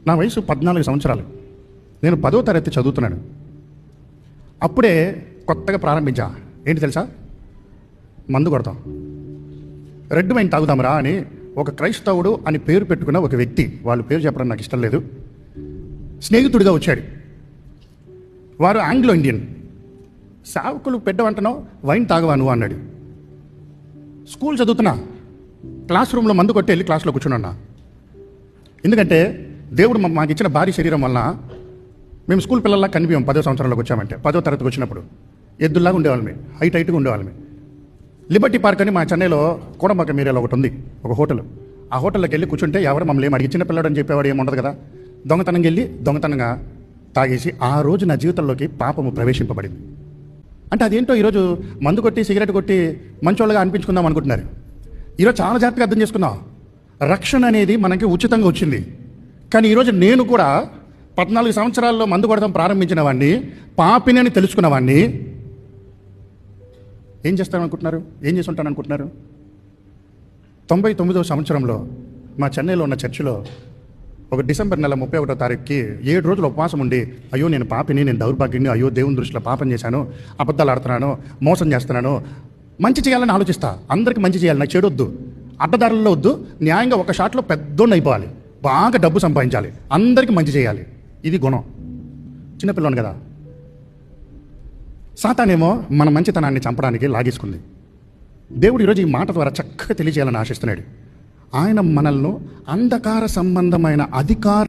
నా వయసు 14 సంవత్సరాలు. నేను 10వ తరగతి చదువుతున్నాను. అప్పుడే కొత్తగా ప్రారంభించా. ఏంటి తెలుసా? మందు కొడతాం, రెడ్ వైన్ తాగుదాంరా అని ఒక క్రైస్తవుడు అని పేరు పెట్టుకున్న ఒక వ్యక్తి, వాళ్ళ పేరు చెప్పడం నాకు ఇష్టం లేదు, స్నేహితుడిగా వచ్చాడు. వారు ఆంగ్లో ఇండియన్. సావుకులు పెట్టవంటనో వైన్ తాగవా నువ్వు అన్నాడు. స్కూల్ చదువుతున్నా, క్లాస్ రూమ్లో మందు కొట్టి వెళ్ళి క్లాస్లో కూర్చున్నా. ఎందుకంటే దేవుడు మాకు ఇచ్చిన భారీ శరీరం వలన మేము స్కూల్ పిల్లల్లా కనిపించాం. 10వ సంవత్సరంలోకి వచ్చామంటే 10వ తరగతికి వచ్చినప్పుడు ఎద్దుల్లాగా ఉండేవాళ్ళమే, హైట్గా ఉండేవాళ్ళమే. లిబర్టీ పార్క్ అని మా చెన్నైలో కోడంబాక ఏరియాలో ఒకటి ఉంది, ఒక హోటల్. ఆ హోటల్లోకి వెళ్ళి కూర్చుంటే ఎవరు మమ్మల్ని ఏమి అడిగి చిన్న పిల్లడు అని చెప్పేవాడు ఏమి ఉండదు కదా. దొంగతనంగా వెళ్ళి దొంగతనంగా తాగేసి ఆ రోజు నా జీవితంలోకి పాపము ప్రవేశింపబడింది. అంటే అదేంటో ఈరోజు మందు కొట్టి సిగరెట్ కొట్టి మంచోళ్ళగా అనిపించుకుందాం అనుకుంటున్నారు. ఈరోజు చాలా జాగ్రత్తగా అర్థం చేసుకుందాం. రక్షణ అనేది మనకి ఉచితంగా వచ్చింది. కానీ ఈరోజు నేను కూడా 14 సంవత్సరాల్లో మందు కొడతాం ప్రారంభించిన వాడిని, పాపిని అని తెలుసుకున్నవాడిని. ఏం చేస్తాననుకుంటున్నారు? ఏం చేసి ఉంటాను అనుకుంటున్నారు? 99వ సంవత్సరంలో మా చెన్నైలో ఉన్న చర్చిలో ఒక డిసెంబర్ నెల 31వ తారీఖుకి 7 రోజులు ఉపవాసం ఉండి, అయ్యో నేను పాపిని, నేను దౌర్భాగ్యుని, అయ్యో దేవుని దృష్టిలో పాపం చేశాను, అబద్ధాలు ఆడుతున్నాను, మోసం చేస్తున్నాను, మంచి చేయాలని ఆలోచిస్తా. అందరికి మంచి చేయాలి, నాకు చెడు వద్దు, అడ్డదారుల్లో వద్దు, న్యాయంగా ఒక షాట్లో పెద్దోడిని అయిపోవాలి, బాగా డబ్బు సంపాదించాలి, అందరికీ మంచి చేయాలి. ఇది గుణం. చిన్నపిల్లని కదా. సాతానేమో మన మంచితనాన్ని చంపడానికి లాగేసుకుంది. దేవుడు ఈరోజు ఈ మాట ద్వారా చక్కగా తెలియజేయాలని ఆశిస్తున్నాడు. ఆయన మనల్ని అంధకార సంబంధమైన అధికార